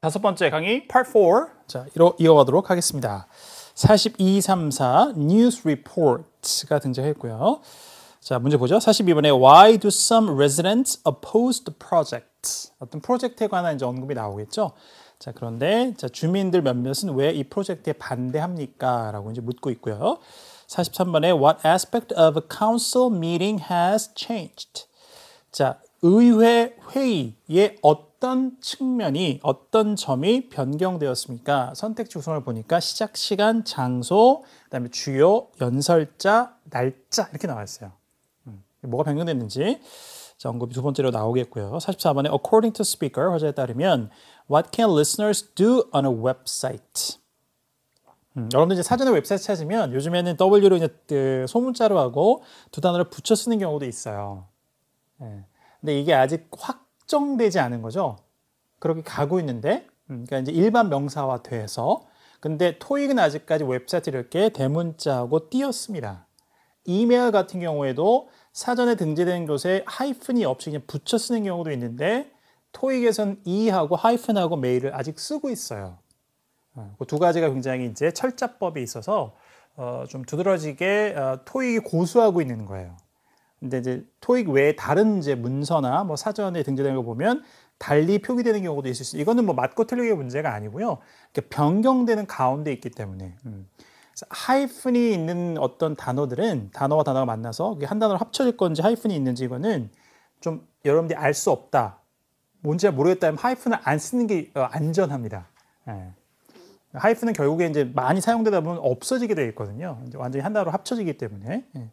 다섯 번째 강의 Part 4. 자, 이어가도록 하겠습니다. 42, 34 News Report가 등장했고요. 자, 문제 보죠. 42번에 Why do some residents oppose the project? 어떤 프로젝트에 관한 이제 언급이 나오겠죠. 자, 그런데 자, 주민들 몇몇은 왜 이 프로젝트에 반대합니까? 라고 이제 묻고 있고요. 43번에 What aspect of a council meeting has changed? 자, 의회 회의의 어떤 측면이, 어떤 점이 변경되었습니까? 선택지 구성을 보니까 시작 시간, 장소, 그다음에 주요, 연설자, 날짜 이렇게 나와 있어요. 뭐가 변경됐는지 자, 언급이 두 번째로 나오겠고요. 44번에 According to speaker, 화제에 따르면 What can listeners do on a website? 여러분들 이제 사전에 웹사이트 찾으면 요즘에는 W로 이제 그 소문자로 하고 두 단어를 붙여 쓰는 경우도 있어요. 네. 근데 이게 아직 확정되지 않은 거죠. 그렇게 가고 있는데, 그러니까 이제 일반 명사화돼서. 근데 토익은 아직까지 웹사이트 이렇게 대문자하고 띄었습니다. 이메일 같은 경우에도 사전에 등재된 곳에 하이픈이 없이 그냥 붙여 쓰는 경우도 있는데, 토익에선 이하고 하이픈하고 메일을 아직 쓰고 있어요. 그 두 가지가 굉장히 이제 철자법이 있어서 좀 두드러지게 토익이 고수하고 있는 거예요. 근데 이제 토익 외에 다른 이제 문서나 뭐 사전에 등재된 거 보면 달리 표기되는 경우도 있을 수 있어요. 이거는 뭐 맞고 틀리기의 문제가 아니고요. 변경되는 가운데 있기 때문에. 하이픈이 있는 어떤 단어들은 단어와 단어가 만나서 한 단어로 합쳐질 건지 하이픈이 있는지 이거는 좀 여러분들이 알 수 없다. 뭔지 모르겠다면 하이픈을 안 쓰는 게 안전합니다. 네. 하이픈은 결국에 이제 많이 사용되다 보면 없어지게 되어 있거든요. 이제 완전히 한 단어로 합쳐지기 때문에. 네.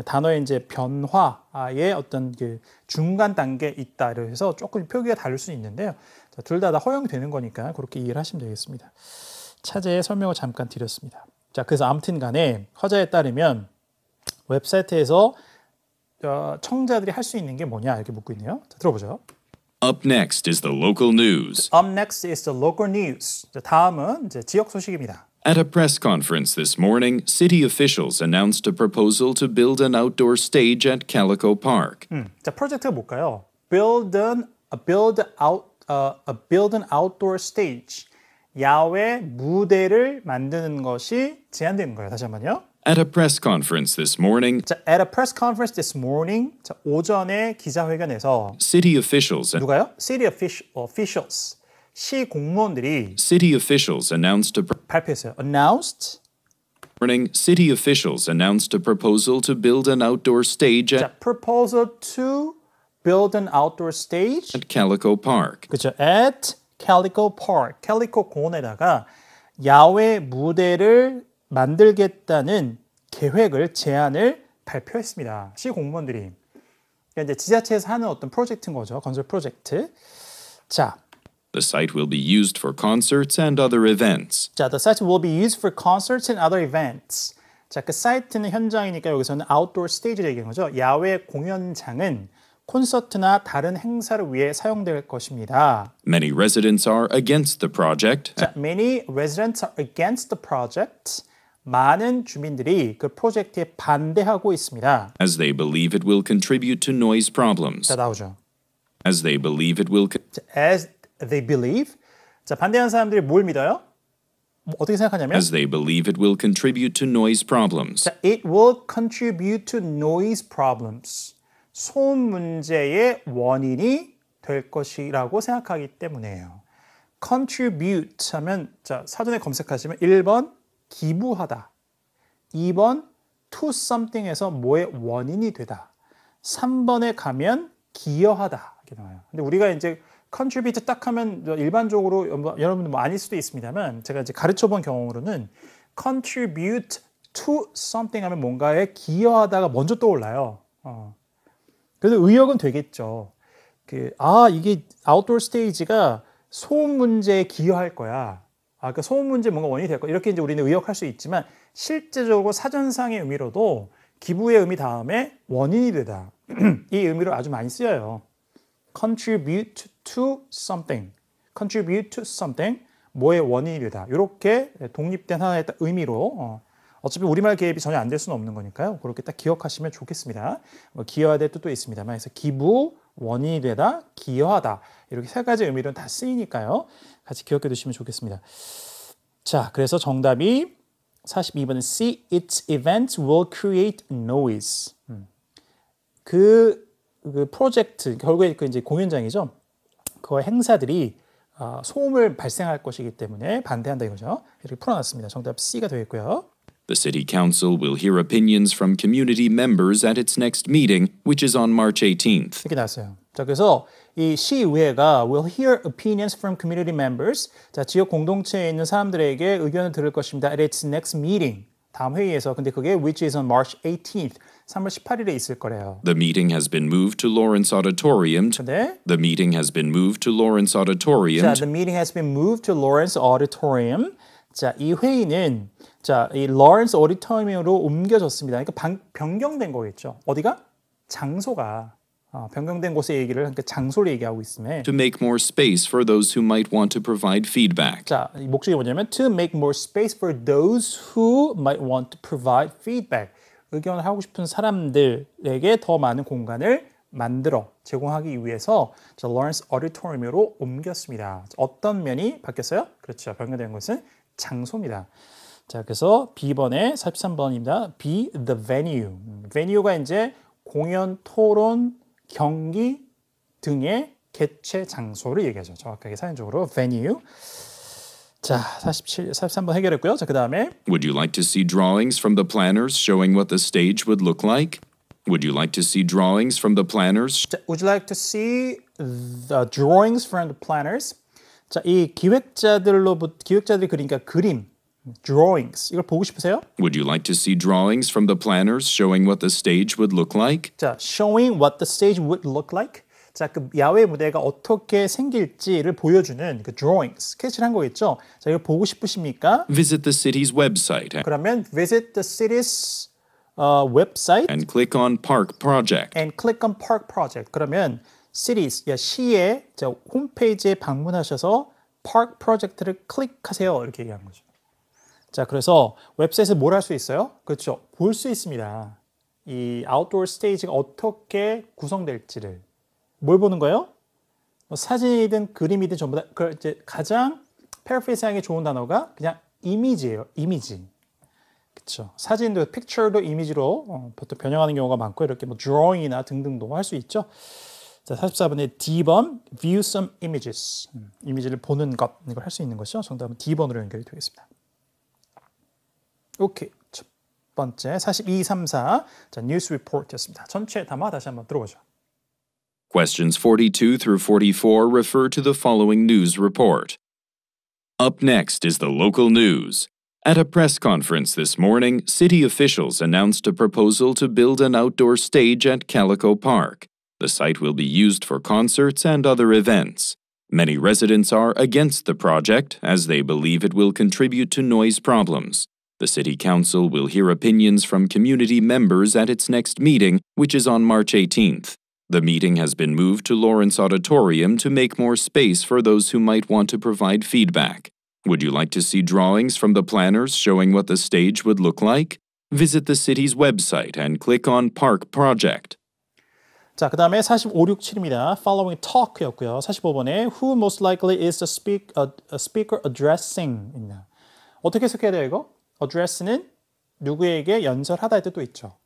단어의 이제 변화의 어떤 그 중간 단계에 있다. 그래서 조금 표기가 다를 수 있는데요. 둘 다 허용이 되는 거니까 그렇게 이해를 하시면 되겠습니다. 차제의 설명을 잠깐 드렸습니다. 자, 그래서 아무튼 간에 화자에 따르면 웹사이트에서 청자들이 할 수 있는 게 뭐냐 이렇게 묻고 있네요. 자, 들어보죠. Up next is the local news. Up next is the local news. 자, 다음은 이제 지역 소식입니다. At a press conference this morning, city officials announced a proposal to build an outdoor stage at Calico Park. 자, 프로젝트가 뭘까요? Build an outdoor stage. 야외 무대를 만드는 것이 제안되는 거예요. 다시 한번요. At a press conference this morning, 자, at a press conference this morning. 자, 오전에 기자회견에서 city officials 누가요? City officials. 시 공무원들이 City officials announced 발표했어요. Announced. City officials announced a proposal to build an outdoor stage 자, proposal to build an outdoor stage. at Calico Park. 그렇죠. At Calico Park. 캘리코 공원에다가 야외 무대를 만들겠다는 계획을 제안을 발표했습니다. 시 공무원들이. 그러니까 이제 지자체에서 하는 어떤 프로젝트인 거죠. 건설 프로젝트. 자. The site will be used for concerts and other events. 자, the site will be used for concerts and other events. 자, 그 사이트는 현장이니까 여기서는 outdoor stage를 얘기하는 거죠. 야외 공연장은 콘서트나 다른 행사를 위해 사용될 것입니다. Many residents are against the project. 자, many residents are against the project. 많은 주민들이 그 프로젝트에 반대하고 있습니다. As they believe it will contribute to noise problems. 자, 나오죠. As they believe it will 자, as they believe. 자, 반대하는 사람들이 뭘 믿어요? 어떻게 생각하냐면 As they believe it will contribute to noise problems. 자, it will contribute to noise problems. 소음 문제의 원인이 될 것이라고 생각하기 때문에요. contribute 하면 자, 사전에 검색하시면 1번 기부하다. 2번 to something에서 뭐의 원인이 되다. 3번에 가면 기여하다. 이렇게 나와요. 근데 우리가 이제 contribute 딱 하면 일반적으로 여러분들 뭐 아닐 수도 있습니다만 제가 이제 가르쳐 본 경험으로는 contribute to something 하면 뭔가에 기여하다가 먼저 떠올라요. 그래서 의역은 되겠죠. 이게 아웃도어 스테이지가 소음 문제에 기여할 거야. 그러니까 소음 문제 뭔가 원인이 될 거야. 이렇게 이제 우리는 의역할 수 있지만 실제적으로 사전상의 의미로도 기부의 의미 다음에 원인이 되다. 이 의미로 아주 많이 쓰여요. contribute to something. contribute to something. 뭐의 원인이 되다. 이렇게 독립된 하나의 의미로 어차피 우리말 개입이 전혀 안 될 수는 없는 거니까요. 그렇게 딱 기억하시면 좋겠습니다. 기여해야 될 뜻도 있습니다만 그래서 기부, 원인이 되다, 기여하다. 이렇게 세 가지 의미로 다 쓰이니까요. 같이 기억해 두시면 좋겠습니다. 자, 그래서 정답이 42번은 C. Its events will create noise. 그 프로젝트, 결국에 그 이제 공연장이죠. 그 행사들이 소음을 발생할 것이기 때문에 반대한다 이거죠. 이렇게 풀어놨습니다. 정답 C가 되겠고요. The City Council will hear opinions from community members at its next meeting, which is on March 18th. 이렇게 나왔어요. 자, 그래서 이 시의회가 will hear opinions from community members. 자, 지역 공동체에 있는 사람들에게 의견을 들을 것입니다. At its next meeting. 다음 회의에서. 근데 그게 which is on March 18th. 3월 18일에 있을 거래요. The meeting has been moved to Lawrence Auditorium. 근데 The meeting has been moved to Lawrence Auditorium. 자, the meeting has been moved to Lawrence Auditorium. 자, 이 회의는 자, 이 Lawrence Auditorium으로 옮겨졌습니다. 그러니까 변경된 거겠죠. 어디가? 장소가 변경된 곳의 얘기를 그러니까 장소를 얘기하고 있음에 To make more space for those who might want to provide feedback. 자, 이 목적이 뭐냐면 to make more space for those who might want to provide feedback. 의견을 하고 싶은 사람들에게 더 많은 공간을 만들어 제공하기 위해서 자, Lawrence Auditorium으로 옮겼습니다. 어떤 면이 바뀌었어요? 그렇죠. 변경된 것은 장소입니다. 자, 그래서 B번에 43번입니다. B, the venue. venue가 이제 공연, 토론, 경기 등의 개최 장소를 얘기하죠. 정확하게 사전적으로 venue. 자, 43번 해결했고요. 자, 그 다음에 Would you like to see drawings from the planners showing what the stage would look like? Would you like to see drawings from the planners? 자, would you like to see the drawings from the planners? 자, 이 기획자들이 그리니까 그림, drawings 이걸 보고 싶으세요? Would you like to see drawings from the planners showing what the stage would look like? 자, showing what the stage would look like. 자, 그 야외 무대가 어떻게 생길지를 보여주는 그 drawing, 스케치를 한 거겠죠. 자, 이거 보고 싶으십니까? Visit the city's website 그러면 visit the city's website and click on Park Project. and click on Park Project. 그러면 cities, 시의 홈페이지에 방문하셔서 Park Project를 클릭하세요. 이렇게 얘기한 거죠. 자, 그래서 웹사이트에 뭘 할 수 있어요? 그렇죠. 볼 수 있습니다. 이 아웃도어 스테이지가 어떻게 구성될지를. 뭘 보는 거예요? 뭐 사진이든 그림이든 전부 다 이제 가장 패러프레이즈하기 좋은 단어가 그냥 이미지예요. 이미지. 그렇죠. 사진도 픽처도 이미지로 보통 변형하는 경우가 많고 이렇게 뭐 drawing이나 등등도 할 수 있죠. 자, 44번에 D번 view some images. 이미지를 보는 것 이걸 할 수 있는 것이죠. 정답은 D번으로 연결이 되겠습니다. 오케이. 첫 번째 42, 34. 자, 뉴스 리포트였습니다. 전체 담아 다시 한번 들어보죠. Questions 42 through 44 refer to the following news report. Up next is the local news. At a press conference this morning, city officials announced a proposal to build an outdoor stage at Calico Park. The site will be used for concerts and other events. Many residents are against the project as they believe it will contribute to noise problems. The City Council will hear opinions from community members at its next meeting, which is on March 18th. The meeting has been moved to Lawrence Auditorium to make more space for those who might want to provide feedback. Would you like to see drawings from the planners showing what the stage would look like? Visit the city's website and click on Park Project. 자, 그 다음에 45, 67입니다. Following talk였고요. 45번에 Who most likely is the speaker addressing? 입니다. 어떻게 해석해야 돼요, 이거? address는 누구에게 연설하다의 뜻도 있죠.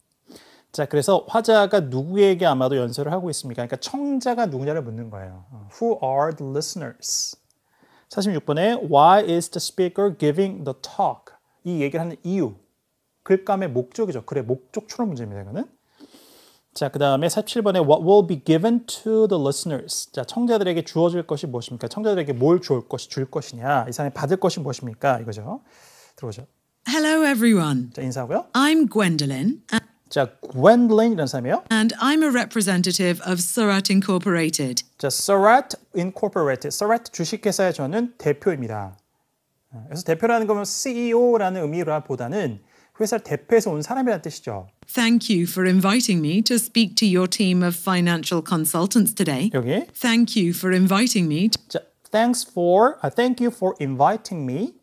자, 그래서 화자가 누구에게 아마도 연설을 하고 있습니까? 그러니까 청자가 누구냐를 묻는 거예요. Who are the listeners? 46번에 Why is the speaker giving the talk? 이 얘기를 하는 이유. 글감의 목적이죠. 글의 목적 추론 문제입니다. 이거는. 자, 그 다음에 47번에 What will be given to the listeners? 자, 청자들에게 주어질 것이 무엇입니까? 청자들에게 뭘 줄 것이냐? 이 사람이 받을 것이 무엇입니까? 이거죠. 들어보죠. Hello, everyone. 자, 인사하고요. I'm Gwendolyn, 자, Gwendolyn이라는 사람이에요. and I'm a representative of Surat Incorporated. 자, Surat Incorporated. Surat 주식회사의 저는 대표입니다. 그래서 대표라는 거면 CEO라는 의미보다는 회사를 대표해서 온 사람이라는 뜻이죠. Thank you for inviting me to speak to your team of financial consultants today. 여기. Thank you for inviting me. 자, thank you for inviting me.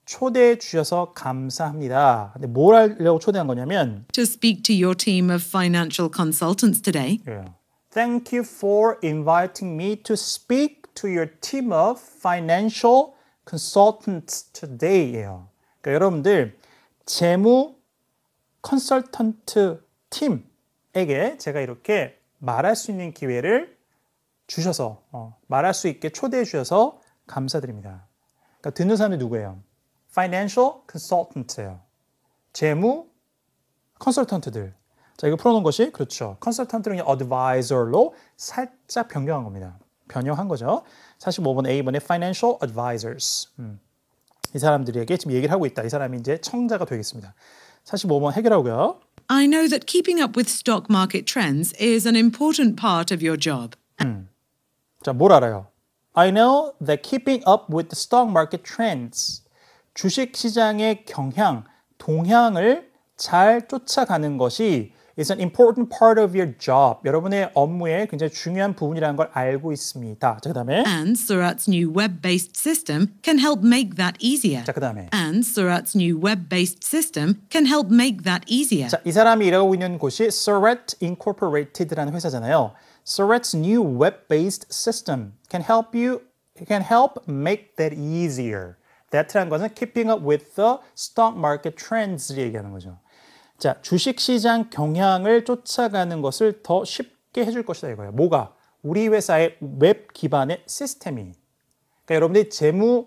초대해 주셔서 감사합니다. 근데 뭘 하려고 초대한 거냐면 To speak to your team of financial consultants today. Thank you for inviting me to speak to your team of financial consultants today예요. 그러니까 여러분들 재무 컨설턴트 팀에게 제가 이렇게 말할 수 있는 기회를 주셔서 말할 수 있게 초대해 주셔서 감사드립니다. 그러니까 듣는 사람이 누구예요? Financial consultant예요. 재무 컨설턴트들. 자, 이거 풀어놓은 것이 그렇죠. 컨설턴트는 advisor로 살짝 변경한 겁니다. 변형한 거죠. 45번 A번에 financial advisors. 이 사람들에게 지금 얘기를 하고 있다. 이 사람이 이제 청자가 되겠습니다. 45번 해결하고요. I know that keeping up with stock market trends is an important part of your job. 자, 뭘 알아요? I know that keeping up with the stock market trends. 주식 시장의 경향, 동향을 잘 쫓아가는 것이 is an important part of your job. 여러분의 업무의 굉장히 중요한 부분이라는 걸 알고 있습니다. 자, 그다음에 And Surat's new web-based system can help make that easier. 자, 그다음에 And Surat's new web-based system can help make that easier. 자, 이 사람이 일하고 있는 곳이 Surat Incorporated라는 회사잖아요. Surat's new web-based system can help make that easier. That라는 것은 keeping up with the stock market trends를 얘기하는 거죠. 자, 주식시장 경향을 쫓아가는 것을 더 쉽게 해줄 것이다 이거예요. 뭐가? 우리 회사의 웹 기반의 시스템이. 그러니까 여러분들이 재무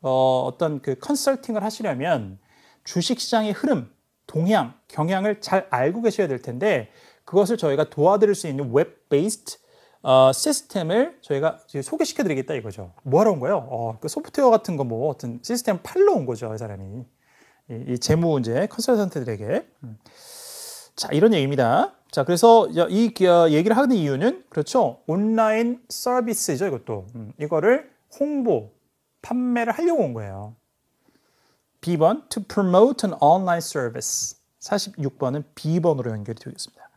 어떤 그 컨설팅을 하시려면 주식시장의 흐름, 동향, 경향을 잘 알고 계셔야 될 텐데 그것을 저희가 도와드릴 수 있는 웹-베이스드 시스템을 저희가 소개시켜드리겠다 이거죠. 뭐 하러 온 거예요? 그 소프트웨어 같은 거 뭐 어떤 시스템 팔러 온 거죠, 이 사람이. 이 재무 이제 컨설턴트들에게. 자, 이런 얘기입니다. 자, 그래서 이 얘기를 하는 이유는 그렇죠. 온라인 서비스죠, 이것도. 이거를 홍보, 판매를 하려고 온 거예요. B번, to promote an online service. 46번은 B번으로 연결이 되겠습니다.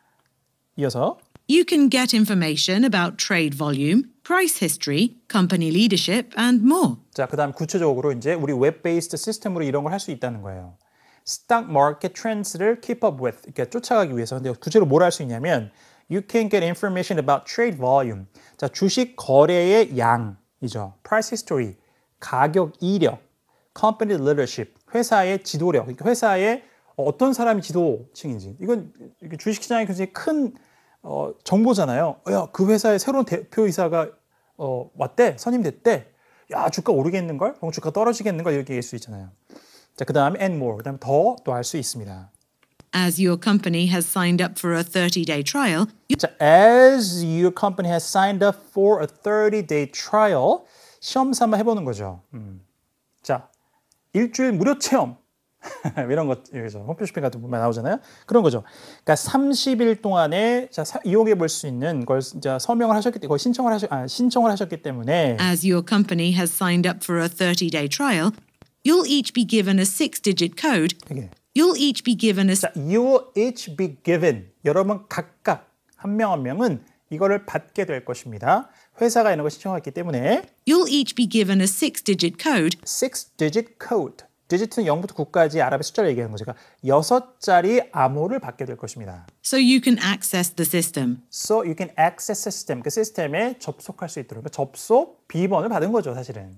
이어서 You can get information about trade volume, price history, company leadership, and more. 자, 그다음 구체적으로 이제 우리 웹-베이스드 시스템으로 이런 걸 할 수 있다는 거예요. Stock market trends를 keep up with, 그러니까 쫓아가기 위해서. 근데 구체적으로 뭘 할 수 있냐면 You can get information about trade volume. 자, 주식 거래의 양이죠. Price history, 가격 이력, company leadership, 회사의 지도력, 그러니까 회사의 어떤 사람이 지도층인지. 이건 주식시장에 굉장히 큰 정보잖아요. 야, 그 회사의 새로운 대표이사가 왔대, 선임됐대. 야, 주가 오르겠는걸? 그럼 주가 떨어지겠는걸? 이렇게 얘기할 수 있잖아요. 자, 그 다음에 and more. 그 다음에 더 또 알 수 있습니다. As your company has signed up for a 30-day trial, 자, as your company has signed up for a 30-day trial, 시험 삼아 해보는 거죠. 자, 일주일 무료 체험. 이런 것, 여기서 홈쇼핑 같은 거 나오잖아요. 그런 거죠. 그러니까 30일 동안에 이용해 볼 수 있는 걸 이제 서명을 하셨기 때문에, 신청을 하셨기 때문에. as your company has signed up for a 30-day trial, you'll each be given a 6-digit code. 이게. You'll each be given a. 자, you'll each be given. 여러분 각각 한 명 한 명은 이거를 받게 될 것입니다. 회사가 이런 걸 신청했기 때문에. You'll each be given a 6-digit code. 6-digit code. 디지트는 0부터 9까지 아랍의 숫자를 얘기하는 거죠. 그러니까 6자리 암호를 받게 될 것입니다. So you can access the system. So you can access system. 그 시스템에 접속할 수 있도록. 그러니까 접속 B번을 받은 거죠, 사실은.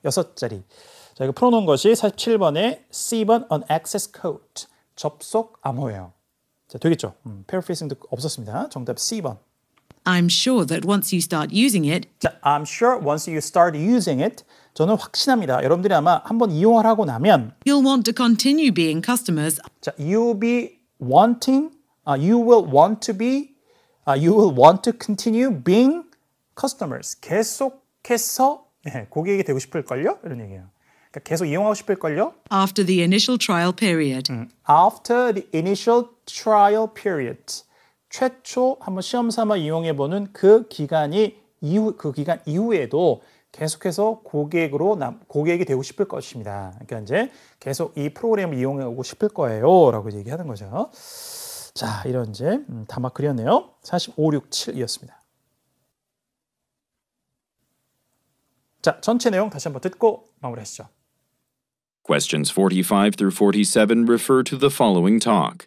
6자리. 자, 이거 풀어놓은 것이 47번의 C번 on access code. 접속 암호예요. 자, 되겠죠? paraphrasing도 없었습니다. 정답 C번. I'm sure that once you start using it, 자, I'm sure once you start using it, 저는 확신합니다. 여러분들이 아마 한번 이용을 하고 나면 you'll want to continue being customers. 자, you will want to continue being customers. 계속해서 고객이 되고 싶을걸요? 이런 얘기예요. 그러니까 계속 이용하고 싶을걸요? After the initial trial period. After the initial trial period. 최초 한번 시험 삼아 이용해보는 그 기간 이후에도 계속해서 고객이 되고 싶을 것입니다. 그러니까 이제 계속 이 프로그램을 이용하고 싶을 거예요. 라고 얘기하는 거죠. 자, 이런 이제 다막 그렸네요. 45, 6, 7이었습니다. 자, 전체 내용 다시 한번 듣고 마무리하시죠. Questions 45 through 47 refer to the following talk.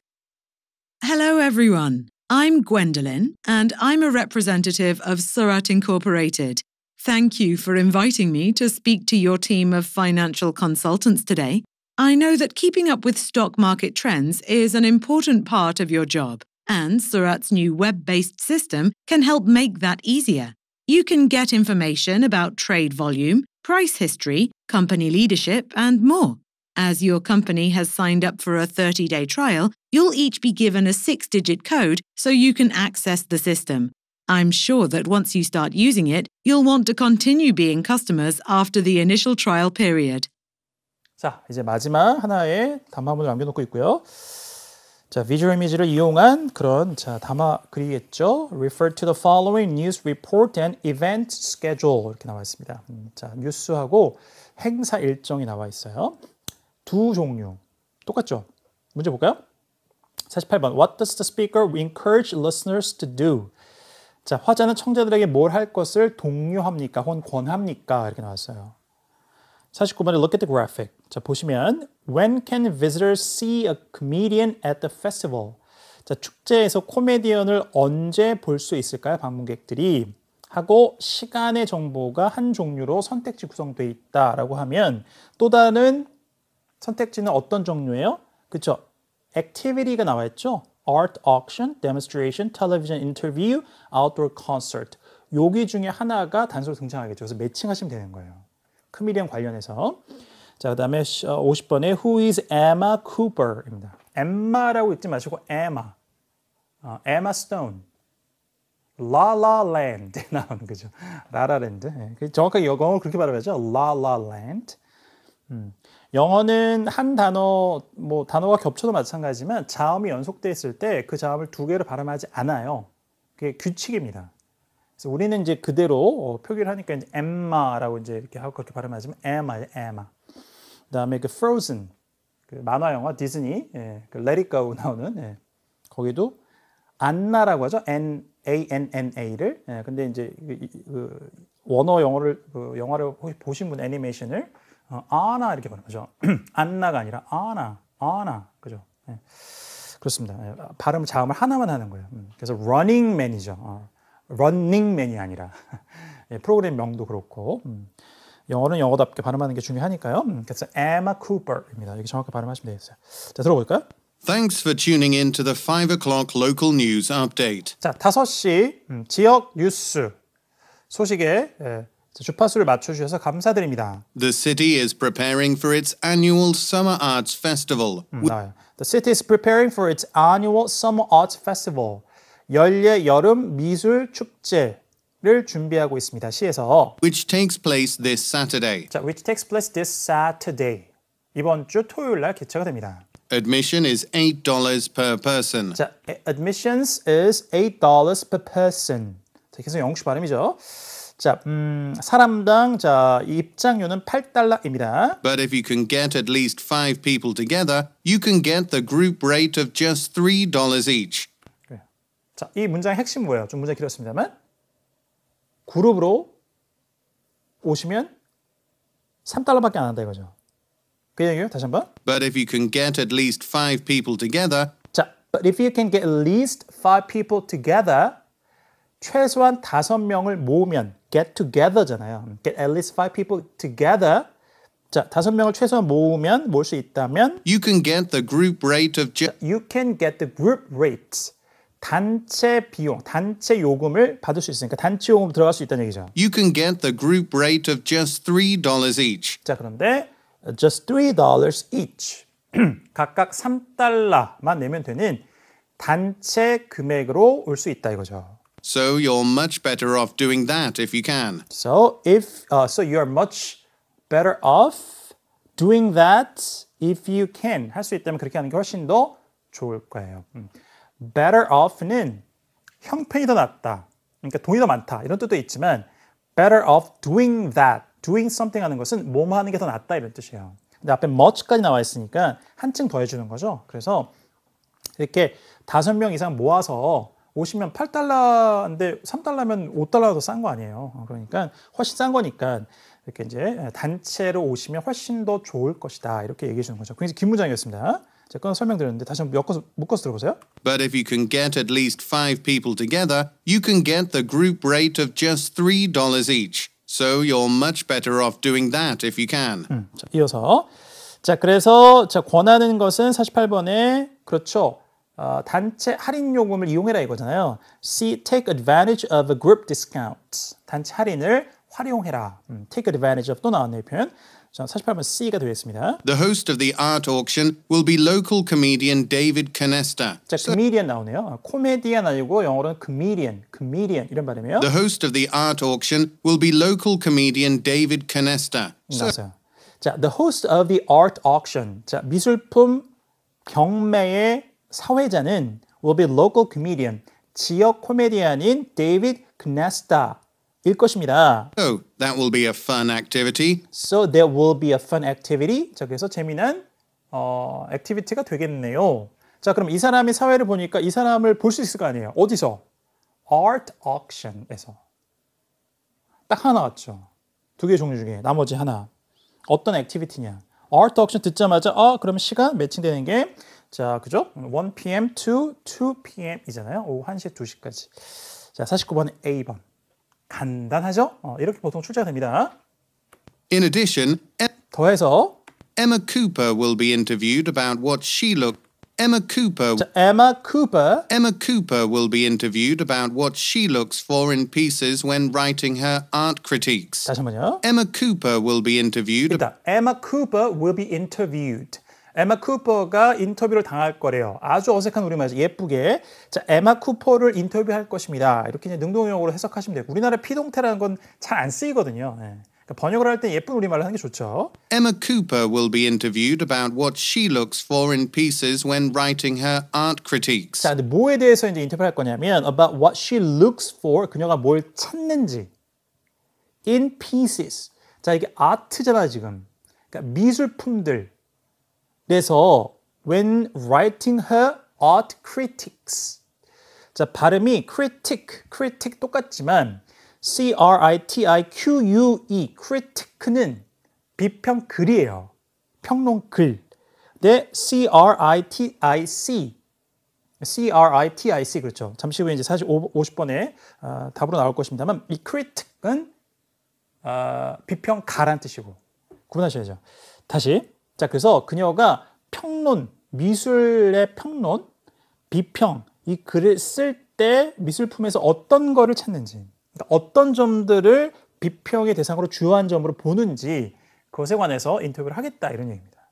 Hello, everyone. I'm Gwendolyn, and I'm a representative of Surat Incorporated. Thank you for inviting me to speak to your team of financial consultants today. I know that keeping up with stock market trends is an important part of your job, and Surat's new web-based system can help make that easier. You can get information about trade volume, price history, company leadership, and more. As your company has signed up for a 30-day trial, you'll each be given a 6-digit code so you can access the system. I'm sure that once you start using it, you'll want to continue being customers after the initial trial period. 자, 이제 마지막 하나의 담화문을 남겨놓고 있고요. 자, 비주얼 이미지를 이용한 그런 담화 글이겠죠. Refer to the following news report and event schedule 이렇게 나와 있습니다. 자, 뉴스하고 행사 일정이 나와 있어요. 두 종류. 똑같죠? 문제 볼까요? 48번. What does the speaker encourage listeners to do? 자, 화자는 청자들에게 뭘 할 것을 독려합니까? 혹은 권합니까? 이렇게 나왔어요. 49번에 look at the graphic. 자, 보시면 When can visitors see a comedian at the festival? 자, 축제에서 코미디언을 언제 볼 수 있을까요? 방문객들이. 하고 시간의 정보가 한 종류로 선택지 구성되어 있다라고 하면 또 다른 선택지는 어떤 종류예요? 그렇죠? activity가 나와 있죠? art auction, demonstration, television interview, outdoor concert. 여기 중에 하나가 단서로 등장하겠죠. 그래서 매칭하시면 되는 거예요. 코미디언 관련해서. 자, 그다음에 50번에 Who is Emma Cooper입니다. Emma라고 읽지 마시고 Emma. Emma Stone. La La Land 나오는 거죠. 라라랜드. 네. 정확하게 영어로 그렇게 발음하죠. La La Land. 영어는 한 단어, 단어가 겹쳐도 마찬가지지만 자음이 연속되어 있을 때 그 자음을 두 개로 발음하지 않아요. 그게 규칙입니다. 그래서 우리는 이제 그대로 표기를 하니까 이제 Emma라고 이제 이렇게 하고 그렇게 발음하지만 Emma. 그다음에 그 Frozen, 그 만화 영화 디즈니, 그 Let It Go 나오는 거기도 안나라고 하죠. Anna를. 근데 이제 그 원어 영어를 영화를 보신 분 애니메이션을 아나 이렇게 발음하죠. 안나가 아니라 아나 그죠? 네. 그렇습니다. 발음 자음을 하나만 하는 거예요. 그래서 Running Man이죠. Running Man이 아니라 프로그램 명도 그렇고 영어는 영어답게 발음하는 게 중요하니까요. 그래서 Emma Cooper입니다. 이렇게 정확히 발음하시면 되겠어요. 자, 들어볼까요? Thanks for tuning in to the 5 o'clock local news update. 자, 5시 지역 뉴스 소식에 주파수를 맞춰주셔서 감사드립니다. The city is preparing for its annual Summer Arts Festival. 나와요. The city is preparing for its annual Summer Arts Festival. 연례 여름 미술 축제를 준비하고 있습니다. 시에서. Which takes place this Saturday. 자, which takes place this Saturday. 이번 주 토요일 날 개최가 됩니다. Admission is $8 per person. 자, admissions is $8 per person. 자, 계속 영국식 발음이죠. 자, 사람당 입장료는 $8입니다. But if you can get at least 5 people together, you can get the group rate of just $3 each. 자, 이 문장의 핵심 뭐예요? 좀 문장이 길었습니다만 그룹으로 오시면 $3밖에 안 한다 이거죠. 그 얘기예요. 다시 한번. But if you can get at least 5 people together, 자, but if you can get at least 5 people together, 최소한 5명을 모으면 get together잖아요. Get at least 5 people together. 자, 5명을 최소한 모으면 모을 수 있다면 you can get the group rate of you can get the group rate. 단체 비용, 단체 요금을 받을 수 있으니까 단체 요금 들어갈 수 있다는 얘기죠. You can get the group rate of just $3 each. 자, 그런데 just $3 each. 각각 $3만 내면 되는 단체 금액으로 올 수 있다 이거죠. So you're much better off doing that if you can. So you are much better off doing that if you can. 할 수 있다면 그렇게 하는 게 훨씬 더 좋을 거예요. Better off는 형편이 더 낫다. 그러니까 돈이 더 많다. 이런 뜻도 있지만 better off doing that. doing something 하는 것은 뭐뭐 하는 게 더 낫다 이런 뜻이에요. 근데 앞에 much까지 나와 있으니까 한층 더 해주는 거죠. 그래서 이렇게 5명 이상 모아서 오시면 $8인데 $3면 $5가 더 싼 거 아니에요. 그러니까 훨씬 싼 거니까 이렇게 이제 단체로 오시면 훨씬 더 좋을 것이다. 이렇게 얘기해 주는 거죠. 굉장히 긴 문장이었습니다. 제가 끊어 설명드렸는데 다시 한번 묶어서 들어보세요. But if you can get at least 5 people together, you can get the group rate of just $3 each. So you're much better off doing that if you can. 자, 이어서 자 그래서 자 권하는 것은 48번에 그렇죠. 단체 할인 요금을 이용해라 이거잖아요. See, take advantage of a group discount. 단체 할인을 활용해라. Take advantage of 또 나왔네요 표현. 자, 48번 C가 되겠습니다. The host of the art auction will be local comedian David Canesta. 자, comedian 나오네요. 코미디언 아니고 영어로는 comedian 이런 발음이에요. The host of the art auction will be local comedian David Canesta. 나왔어요. 자, the host of the art auction. 자, 미술품 경매의 사회자는 will be local comedian. 지역 코미디언인 David Canesta. 일 것입니다. So, that will be a fun activity. So there will be a fun activity. 자, 그래서 재미난 액티비티가 되겠네요. 자, 그럼 이 사람의 사회를 보니까 이 사람을 볼 수 있을 거 아니에요. 어디서? Art auction에서. 딱 하나 나왔죠. 두 개 종류 중에 나머지 하나. 어떤 액티비티냐? Art auction 듣자마자 그러면 시간 매칭되는 게 자, 그죠? 1 p.m. to 2 p.m.이잖아요. 오후 1시, 2시까지. 자, 49번 A번. 간단하죠? 이렇게 보통 출제가 됩니다. In addition, 더해서 Emma Cooper will be interviewed about what she looked. Emma Cooper will be interviewed about what she looks for in pieces when writing her art critiques. 다시 한번요. Emma Cooper will be interviewed. Emma Cooper will be interviewed. 에마 쿠퍼가 인터뷰를 당할 거래요. 아주 어색한 우리말이죠. 예쁘게. 자, 에마 쿠퍼를 인터뷰할 것입니다. 이렇게 이제 능동형으로 해석하시면 돼요. 우리나라 피동태라는 건 잘 안 쓰이거든요. 네. 그러니까 번역을 할 때 예쁜 우리말로 하는 게 좋죠. Emma Cooper will be interviewed about what she looks for in pieces when writing her art critiques. 자, 근데 뭐에 대해서 이제 인터뷰할 거냐면 about what she looks for, 그녀가 뭘 찾는지. in pieces. 자, 이게 아트잖아 지금. 그러니까 미술품들. 그래서 when writing her art critiques. 자, 발음이 critic 똑같지만 C-R-I-T-I-Q-U-E critic는 비평글이에요. 평론글. 네, C-R-I-T-I-C 그렇죠. 잠시 후에 이제 50번에 답으로 나올 것입니다만 이 critic은 비평가란 뜻이고 구분하셔야죠. 다시. 자, 그래서 그녀가 평론, 미술의 평론, 비평, 이 글을 쓸 때 미술품에서 어떤 거를 찾는지, 그러니까 어떤 점들을 비평의 대상으로 주요한 점으로 보는지 그것에 관해서 인터뷰를 하겠다 이런 얘기입니다.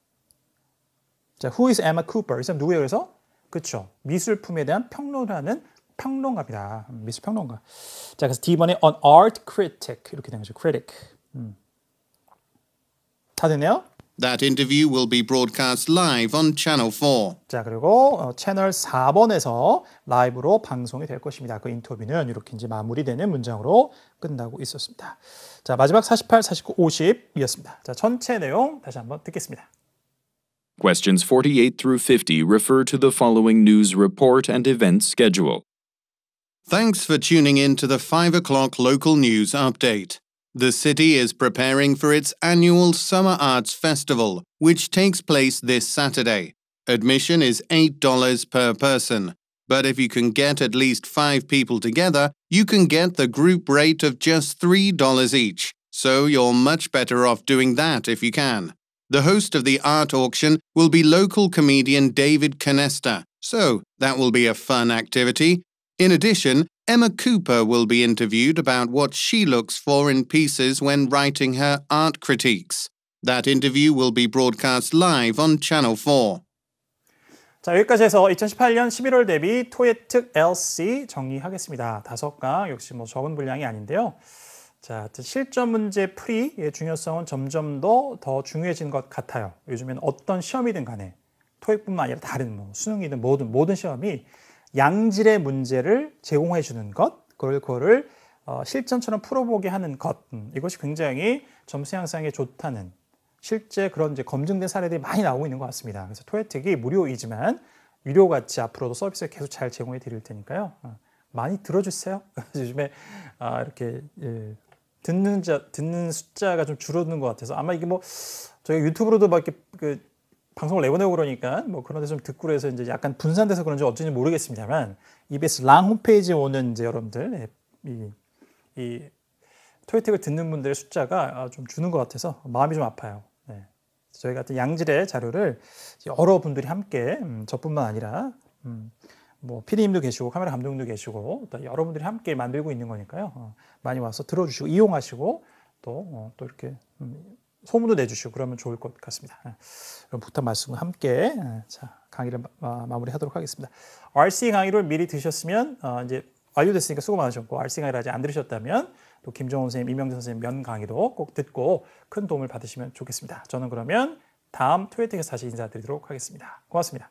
자, who is Emma Cooper? 이 사람 누구예요? 그래서 그렇죠. 미술품에 대한 평론을 하는 평론가입니다. 미술 평론가. 자, 그래서 D번에 an art critic 이렇게 된 거죠. critic. 다 됐네요? That interview will be broadcast live on Channel 4. 자, 그리고 채널 4번에서 라이브로 방송이 될 것입니다. 그 인터뷰는 이렇게 이제 마무리되는 문장으로 끝나고 있었습니다. 자, 마지막 48, 49, 50이었습니다. 자, 전체 내용 다시 한번 듣겠습니다. Questions 48 through 50 refer to the following news report and event schedule. Thanks for tuning in to the 5 o'clock local news update. The city is preparing for its annual Summer Arts Festival, which takes place this Saturday. Admission is $8 per person. But if you can get at least 5 people together, you can get the group rate of just $3 each. So you're much better off doing that if you can. The host of the art auction will be local comedian David Canesta. So that will be a fun activity. In addition, Emma Cooper will be interviewed about what she looks for in pieces when writing her art critiques. That interview will be broadcast live on Channel 4. 자, 여기까지 해서 2018년 11월 대비 토익 LC 정리하겠습니다. 5강 역시 뭐 적은 분량이 아닌데요. 자, 실전 문제 풀이의 중요성은 점점 더 중요해진 것 같아요. 요즘에는 어떤 시험이든 간에 토익뿐만 아니라 다른 뭐 수능이든 모든 시험이 양질의 문제를 제공해 주는 것, 그거를 실전처럼 풀어보게 하는 것, 이것이 굉장히 점수 향상에 좋다는 실제 그런 이제 검증된 사례들이 많이 나오고 있는 것 같습니다. 그래서 토익이 무료이지만 유료같이 앞으로도 서비스를 계속 잘 제공해 드릴 테니까요. 많이 들어주세요. 요즘에 이렇게 듣는 숫자가 좀 줄어드는 것 같아서 아마 이게 뭐 저희 유튜브로도 막 이렇게 방송을 내보내고 그러니까 뭐 그런 데 좀 듣고 그래서 이제 약간 분산돼서 그런지 어쩐지 모르겠습니다만 EBS 랑 홈페이지에 오는 이제 여러분들 이 토요택을 듣는 분들의 숫자가 좀 주는 것 같아서 마음이 좀 아파요. 네. 저희 같은 양질의 자료를 여러분들이 함께 저뿐만 아니라 뭐 PD님도 계시고 카메라 감독님도 계시고 또 여러분들이 함께 만들고 있는 거니까요. 많이 와서 들어주시고 이용하시고 또 이렇게 소문도 내주시고 그러면 좋을 것 같습니다. 그럼 부탁 말씀과 함께 자 강의를 마무리하도록 하겠습니다. RC 강의를 미리 들으셨으면 이제 완료됐으니까 수고 많으셨고 RC 강의를 아직 안 들으셨다면 또 김정훈 선생님, 이명재 선생님 면 강의도 꼭 듣고 큰 도움을 받으시면 좋겠습니다. 저는 그러면 다음 토요일에서 다시 인사드리도록 하겠습니다. 고맙습니다.